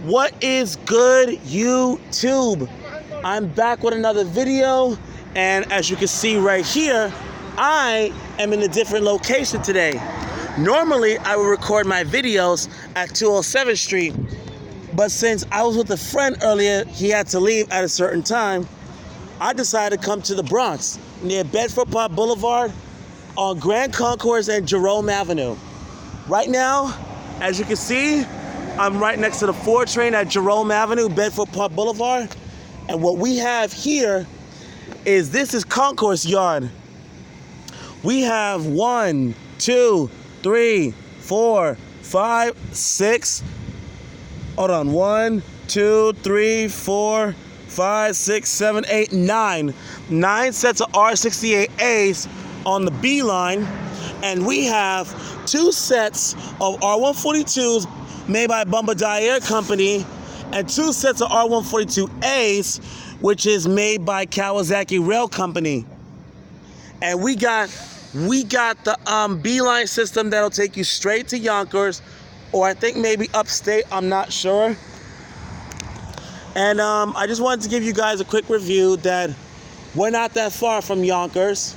What is good, YouTube? I'm back with another video, and as you can see right here, I am in a different location today. Normally, I would record my videos at 207th Street, but since I was with a friend earlier, he had to leave at a certain time, I decided to come to the Bronx, near Bedford Park Boulevard, on Grand Concourse and Jerome Avenue. Right now, as you can see, I'm right next to the 4 train at Jerome Avenue, Bedford Park Boulevard. And what we have here is, this is Concours yard. We have 1, 2, 3, 4, 5, 6. Hold on. 1, 2, 3, 4, 5, 6, 7, 8, 9. 9 sets of R68As on the B line. And we have 2 sets of R142s made by Bombardier company, and 2 sets of R142As, which is made by Kawasaki Rail Company. And we got the B-line system that'll take you straight to Yonkers, or I think maybe upstate, I'm not sure. And I just wanted to give you guys a quick review that we're not that far from Yonkers.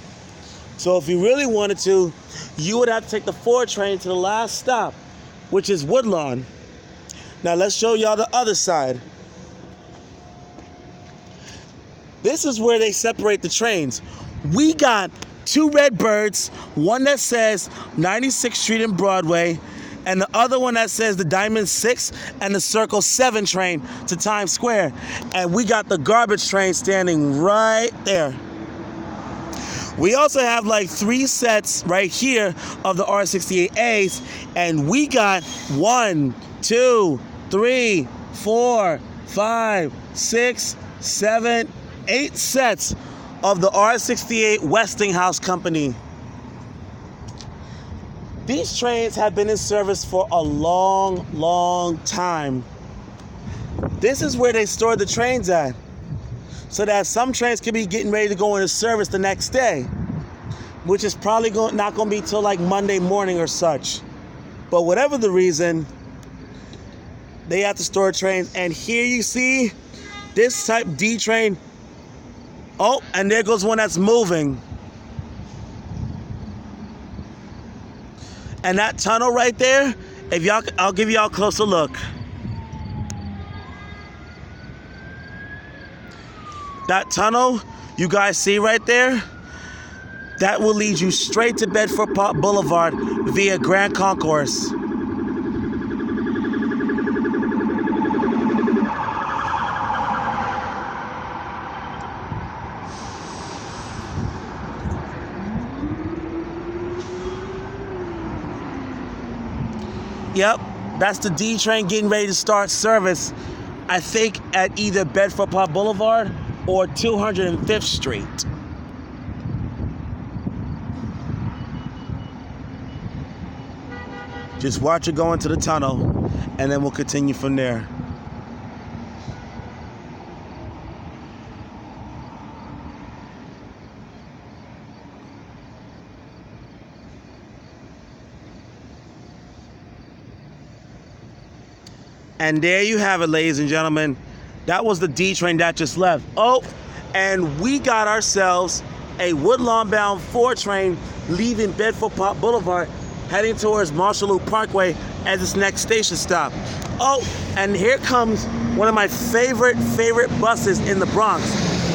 So if you really wanted to, you would have to take the 4 train to the last stop, which is Woodlawn. Now let's show y'all the other side. This is where they separate the trains. We got 2 red birds, one that says 96th Street and Broadway, and the other one that says the Diamond 6 and the Circle 7 train to Times Square. And we got the garbage train standing right there. We also have like 3 sets right here of the R68As, and we got 1, 2, 3, 4, 5, 6, 7, 8 sets of the R68 Westinghouse company. These trains have been in service for a long, long time. This is where they store the trains at, so that some trains could be getting ready to go into service the next day, which is probably not going to be till like Monday morning or such. But whatever the reason, they have to store trains. And here you see this type D train. Oh, and there goes one that's moving. And that tunnel right there, I'll give y'all a closer look. That tunnel you guys see right there, that will lead you straight to Bedford Park Boulevard via Grand Concourse. Yep, that's the D train getting ready to start service, I think, at either Bedford Park Boulevard or 205th Street. Just watch it go into the tunnel, and then we'll continue from there. And there you have it, ladies and gentlemen. That was the D train that just left. Oh, and we got ourselves a Woodlawn-bound 4 train leaving Bedford Park Boulevard, heading towards Marshall Loop Parkway as its next station stop. Oh, and here comes one of my favorite buses in the Bronx,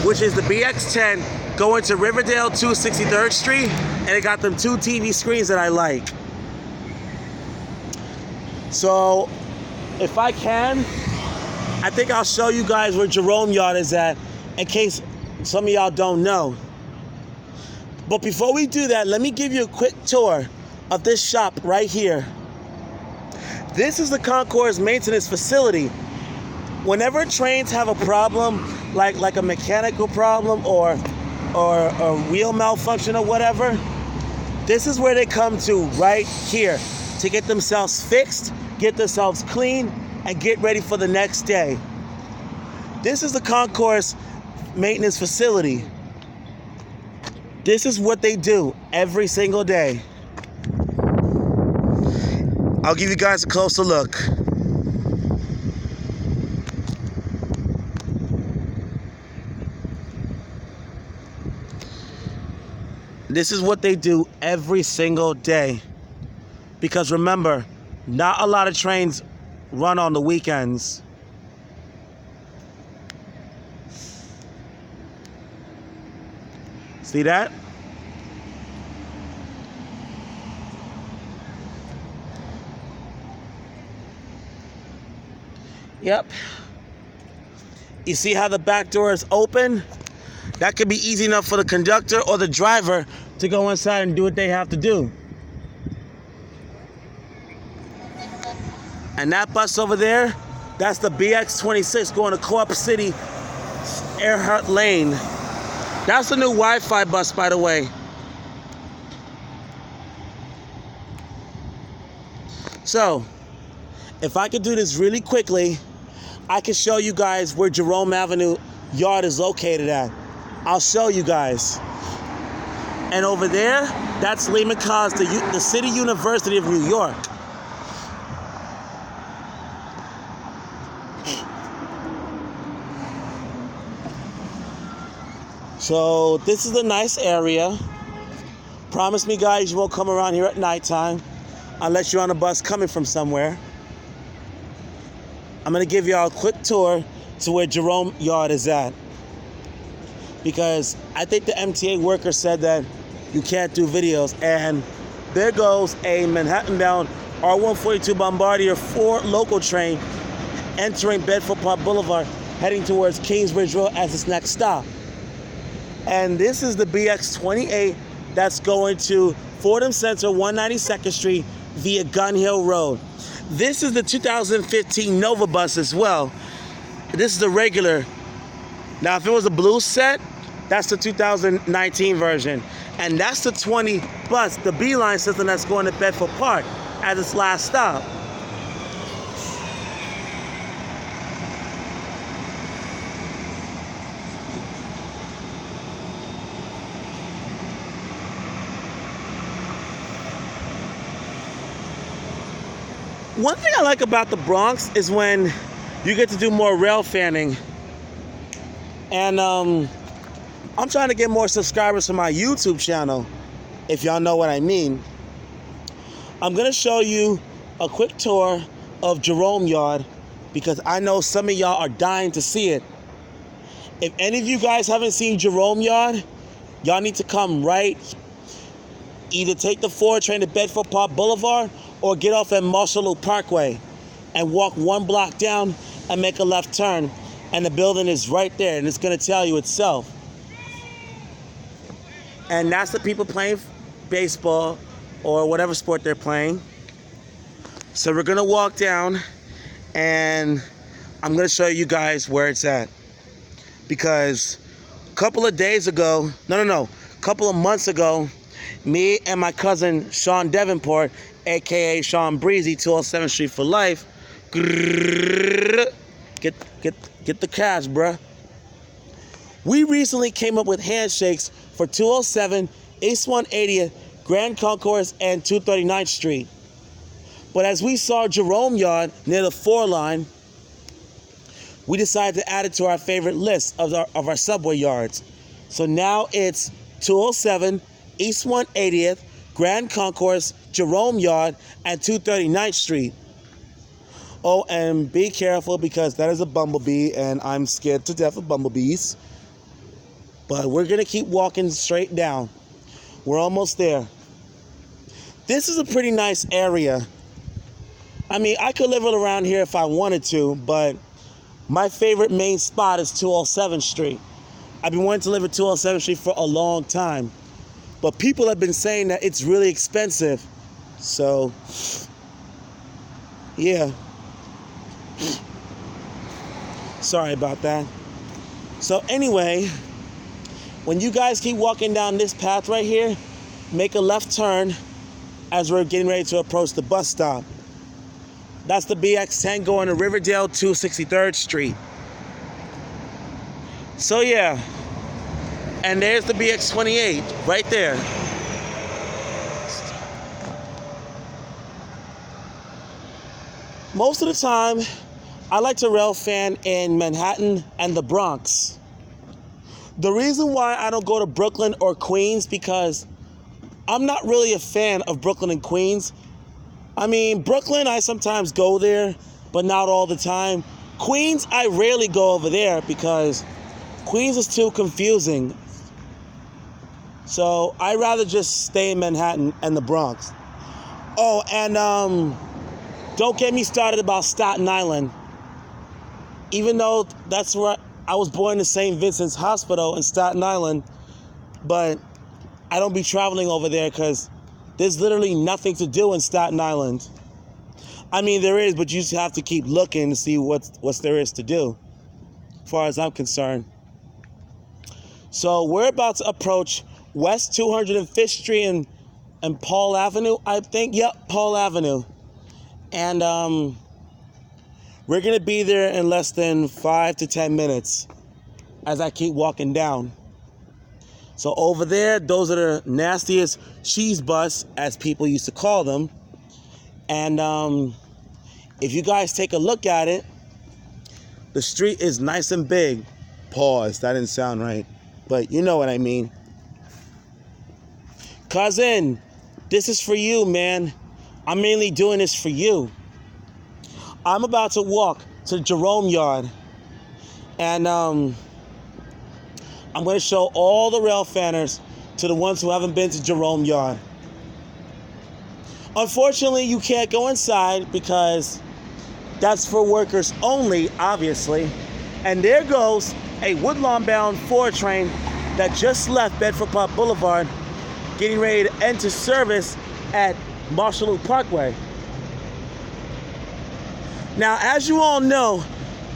which is the BX10 going to Riverdale 263rd Street, and it got them 2 TV screens that I like. So, if I can, I think I'll show you guys where Jerome Yard is at, in case some of y'all don't know. But before we do that, let me give you a quick tour of this shop right here. This is the Concours maintenance facility. Whenever trains have a problem, like a mechanical problem or a wheel malfunction or whatever, this is where they come to, right here, to get themselves fixed, get themselves clean, and get ready for the next day. This is the Concours maintenance facility. This is what they do every single day. I'll give you guys a closer look. This is what they do every single day. Because remember, not a lot of trains run on the weekends. See that? Yep. You see how the back door is open? That could be easy enough for the conductor or the driver to go inside and do what they have to do. And that bus over there, that's the BX26 going to Co-op City, Eart Lane. That's the new Wi-Fi bus, by the way. So, if I could do this really quickly, I can show you guys where Jerome Avenue Yard is located at. I'll show you guys. And over there, that's Lehman College, the City University of New York. So this is a nice area. Promise me, guys, you won't come around here at nighttime unless you're on a bus coming from somewhere. I'm going to give y'all a quick tour to where Jerome Yard is at. Because I think the MTA worker said that you can't do videos. And there goes a Manhattan-bound R142 Bombardier 4 local train entering Bedford Park Boulevard, heading towards Kingsbridge Road as its next stop. And this is the BX28 that's going to Fordham Center, 192nd Street via Gun Hill Road. This is the 2015 Nova bus as well. This is the regular. Now, if it was a blue set, that's the 2019 version. And that's the 20 bus, the B-line system that's going to Bedford Park as its last stop. One thing I like about the Bronx is when you get to do more rail fanning. And I'm trying to get more subscribers to my YouTube channel, if y'all know what I mean. I'm going to show you a quick tour of Jerome Yard because I know some of y'all are dying to see it. If any of you guys haven't seen Jerome Yard, y'all need to come right. Either take the 4 train to Bedford Park Boulevard or get off at Marshall Loop Parkway and walk 1 block down and make a left turn. And the building is right there, and it's going to tell you itself. And that's the people playing baseball or whatever sport they're playing. So we're going to walk down, and I'm going to show you guys where it's at. Because a couple of months ago, me and my cousin Shawn Davenport, aka Sean Breezy, 207th Street for life. Get the cash, bruh. We recently came up with handshakes for 207, East 180th, Grand Concourse, and 239th Street. But as we saw Jerome Yard near the 4 line, we decided to add it to our favorite list of our subway yards. So now it's 207, East 180th, Grand Concourse, Jerome Yard, and 239th Street. Oh, and be careful because that is a bumblebee, and I'm scared to death of bumblebees. But we're going to keep walking straight down. We're almost there. This is a pretty nice area. I mean, I could live around here if I wanted to, but my favorite main spot is 207th Street. I've been wanting to live at 207th Street for a long time. But people have been saying that it's really expensive. So, yeah. Sorry about that. So anyway, when you guys keep walking down this path right here, make a left turn as we're getting ready to approach the bus stop. That's the BX10 going to Riverdale, 263rd Street. So yeah. And there's the BX28 right there. Most of the time, I like to rail fan in Manhattan and the Bronx. The reason why I don't go to Brooklyn or Queens because I'm not really a fan of Brooklyn and Queens. I mean, Brooklyn, I sometimes go there, but not all the time. Queens, I rarely go over there because Queens is too confusing. So I'd rather just stay in Manhattan and the Bronx. Oh, and don't get me started about Staten Island. Even though that's where I was born in St. Vincent's Hospital in Staten Island, but I don't be traveling over there because there's literally nothing to do in Staten Island. I mean, there is, but you just have to keep looking to see what there is to do, as far as I'm concerned. So we're about to approach West 205th Street and Paul Avenue, I think. Yep, Paul Avenue. And we're going to be there in less than 5 to 10 minutes as I keep walking down. So over there, those are the nastiest cheese bus, as people used to call them. And if you guys take a look at it, the street is nice and big. Pause, that didn't sound right. But you know what I mean. Cousin, this is for you, man. I'm mainly doing this for you. I'm about to walk to the Jerome yard. And I'm going to show all the rail fanners to the ones who haven't been to Jerome yard. Unfortunately, you can't go inside because that's for workers only, obviously. And there goes a Woodlawn-bound 4 train that just left Bedford Park Boulevard, getting ready to enter service at Marshall Loop Parkway. Now, as you all know,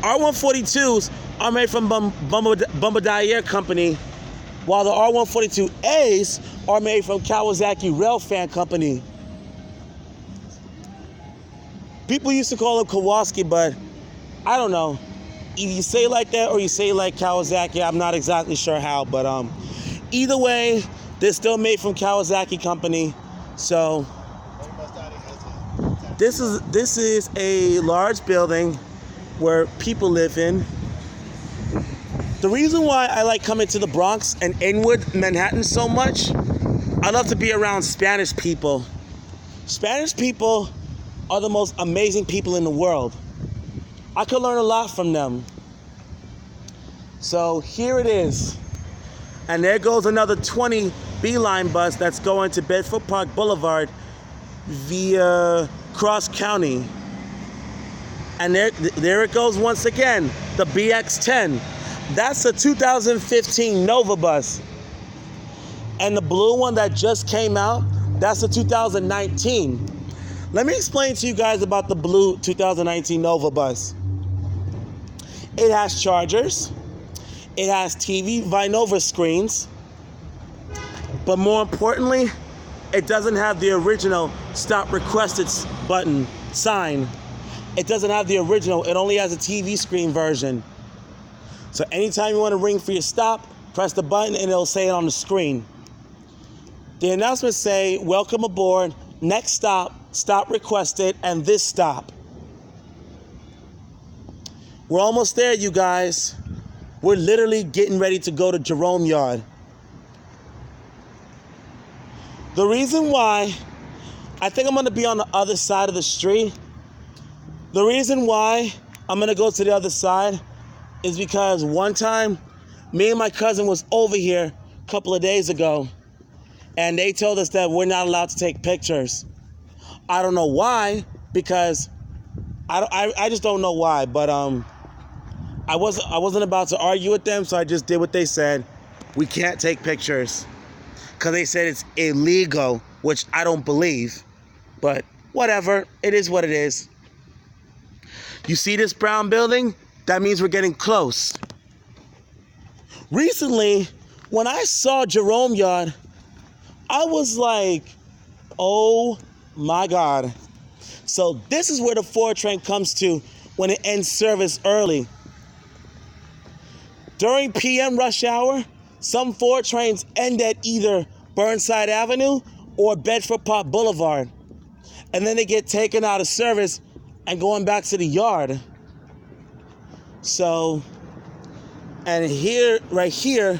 R142s are made from Bombardier Company, while the R142As are made from Kawasaki Railfan Company. People used to call them Kawasaki, but I don't know. Either you say it like that or you say it like Kawasaki. I'm not exactly sure how, but either way, they're still made from Kawasaki Company. So this is a large building where people live in. The reason why I like coming to the Bronx and Inwood, Manhattan so much, I love to be around Spanish people. Spanish people are the most amazing people in the world. I could learn a lot from them. So here it is. And there goes another 20 B-line bus that's going to Bedford Park Boulevard via Cross County. And there it goes once again, the BX10. That's a 2015 Nova bus. And the blue one that just came out, that's a 2019. Let me explain to you guys about the blue 2019 Nova bus. It has chargers. It has TV Vinova screens. But more importantly, it doesn't have the original stop requested button sign. It doesn't have the original. It only has a TV screen version. So anytime you want to ring for your stop, press the button and it'll say it on the screen. The announcements say, welcome aboard, next stop, stop requested, and this stop. We're almost there, you guys. We're literally getting ready to go to Jerome Yard. The reason why I think I'm going to be on the other side of the street, the reason why I'm going to go to the other side is because one time, me and my cousin was over here a couple of days ago, and they told us that we're not allowed to take pictures. I don't know why, because I just don't know why, but I wasn't about to argue with them, so I just did what they said. We can't take pictures because they said it's illegal, which I don't believe, but whatever, it is what it is. You see this brown building? That means we're getting close. Recently, when I saw Jerome Yard, I was like, oh my God. So this is where the 4 train comes to when it ends service early. During PM rush hour, some 4 trains end at either Burnside Avenue or Bedford Park Boulevard. And then they get taken out of service and going back to the yard. So, and here, right here,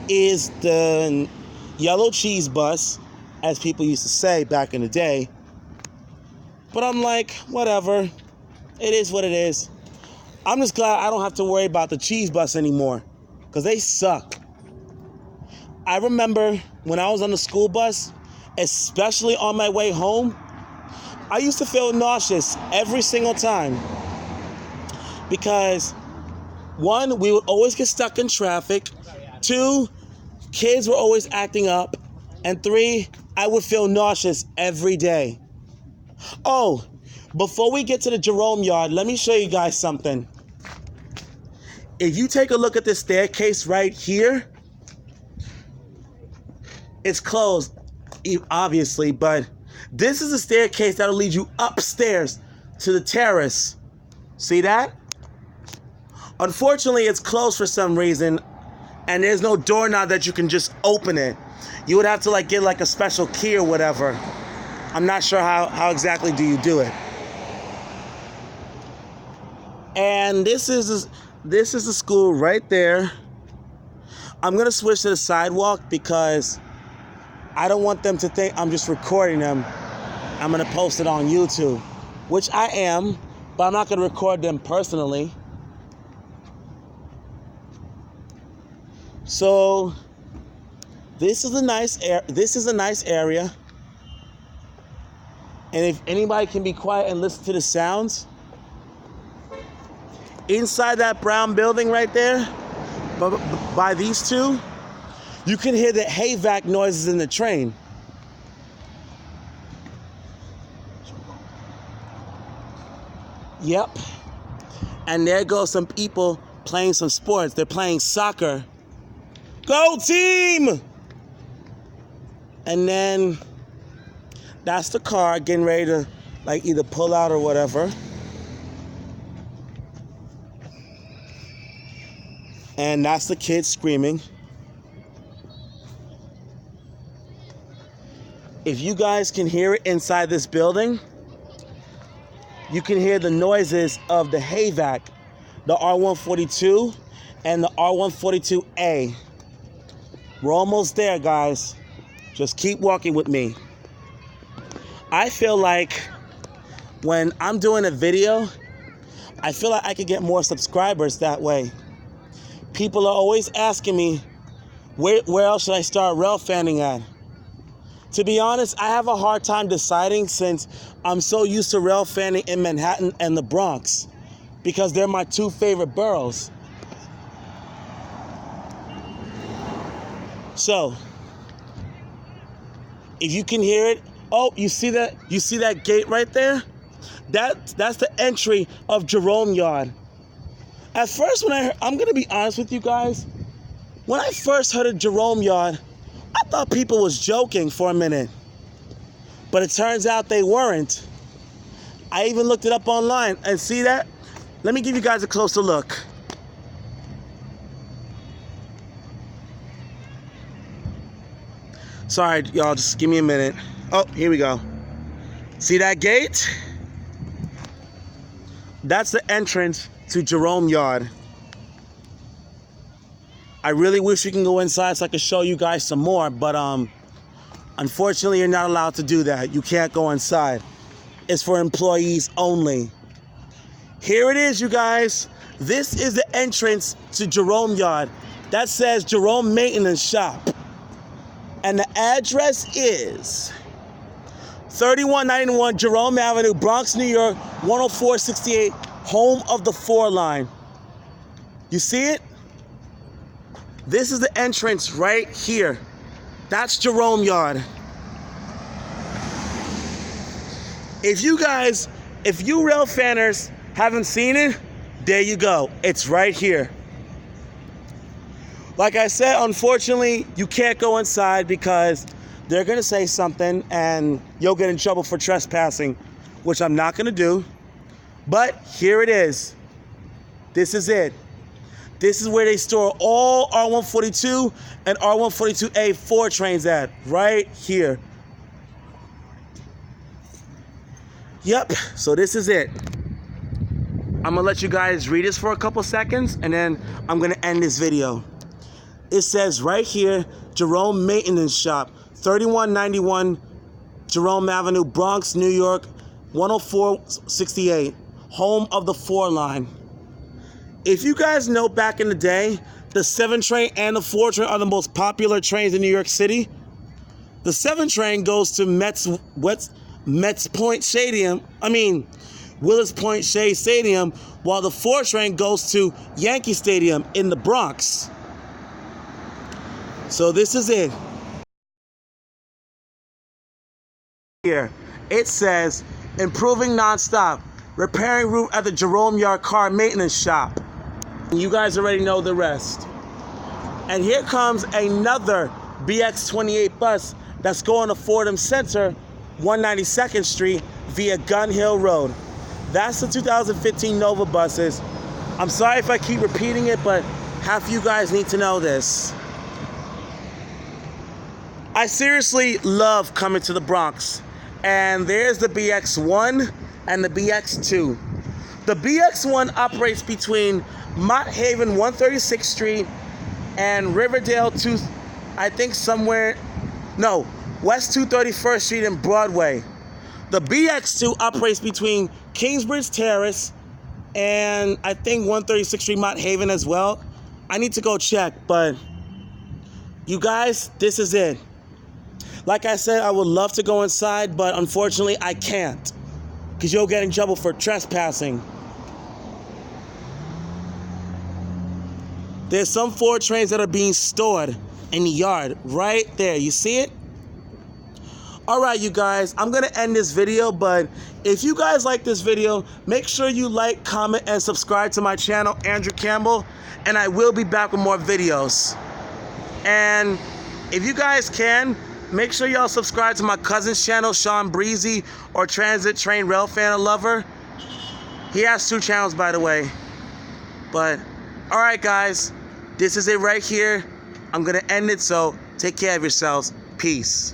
is the yellow cheese bus. as people used to say back in the day. But I'm like, whatever. It is what it is. I'm just glad I don't have to worry about the cheese bus anymore, because they suck. I remember when I was on the school bus, especially on my way home, I used to feel nauseous every single time. Because, one, we would always get stuck in traffic. Two, kids were always acting up. And three, I would feel nauseous every day. Oh, before we get to the Jerome yard, let me show you guys something. If you take a look at this staircase right here, it's closed, obviously, but this is a staircase that'll lead you upstairs to the terrace. See that? Unfortunately, it's closed for some reason, and there's no doorknob that you can just open it. You would have to get a special key or whatever. I'm not sure how exactly do you do it. And this is the school right there. I'm gonna switch to the sidewalk because I don't want them to think I'm just recording them. I'm gonna post it on YouTube, which I am, but I'm not gonna record them personally. So this is a nice area. And if anybody can be quiet and listen to the sounds, inside that brown building right there, by these two, you can hear the hay vac noises in the train. Yep. And there goes some people playing some sports. They're playing soccer. Go team! And then that's the car getting ready to either pull out or whatever. And that's the kids screaming. If you guys can hear it inside this building, you can hear the noises of the hay vac, the R142 and the R142A. We're almost there, guys. Just keep walking with me. I feel like when I'm doing a video, I feel like I could get more subscribers that way. People are always asking me, where else should I start rail fanning at? To be honest, I have a hard time deciding since I'm so used to rail fanning in Manhattan and the Bronx, because they're my two favorite boroughs. So, if you can hear it, oh, you see that? You see that gate right there? That's the entry of Jerome Yard. At first, I'm gonna be honest with you guys, when I first heard of Jerome Yard, I thought people was joking for a minute. But it turns out they weren't. I even looked it up online, and see that? Let me give you guys a closer look. Sorry, y'all, just give me a minute. Oh, here we go. See that gate? That's the entrance to Jerome Yard. I really wish we can go inside so I could show you guys some more, but unfortunately, you're not allowed to do that. You can't go inside. It's for employees only. Here it is, you guys. This is the entrance to Jerome Yard. That says Jerome Maintenance Shop. And the address is 3191 Jerome Avenue, Bronx, New York, 10468, home of the 4 line. You see it? This is the entrance right here. That's Jerome Yard. If you rail fanners haven't seen it, there you go. It's right here. Like I said, unfortunately, you can't go inside because they're going to say something and you'll get in trouble for trespassing, which I'm not going to do. But here it is. This is it. This is where they store all R142 and R142A 4 trains at, right here. Yep, so this is it. I'm gonna let you guys read this for a couple seconds and then I'm gonna end this video. It says right here, Jerome Maintenance Shop, 3191 Jerome Avenue, Bronx, New York, 10468, home of the 4 line. If you guys know, back in the day, the 7 train and the 4 train are the most popular trains in New York City. The 7 train goes to Willis Point Shea Stadium, while the 4 train goes to Yankee Stadium in the Bronx. So this is it. Here, it says, improving nonstop, repairing roof at the Jerome Yard Car Maintenance Shop. You guys already know the rest. And here comes another BX28 bus that's going to Fordham Center, 192nd Street via Gun Hill Road. That's the 2015 Nova buses. I'm sorry if I keep repeating it, but half of you guys need to know this. I seriously love coming to the Bronx. And there's the BX1 and the BX2. The BX1 operates between Mott Haven 136th Street and Riverdale West 231st Street and Broadway. The BX2 operates between Kingsbridge Terrace and I think 136th Street, Mott Haven as well. I need to go check, but you guys, this is it. Like I said, I would love to go inside, but unfortunately I can't, because you'll get in trouble for trespassing. There's some 4 trains that are being stored in the yard right there. You see it? All right, you guys, I'm going to end this video, but if you guys like this video, make sure you like, comment, and subscribe to my channel, Andrew Campbell, and I will be back with more videos. And if you guys can, make sure y'all subscribe to my cousin's channel, Shawn Breezy, or Transit Train Railfan Lover. He has 2 channels, by the way. But, all right, guys, this is it right here. I'm going to end it, so take care of yourselves. Peace.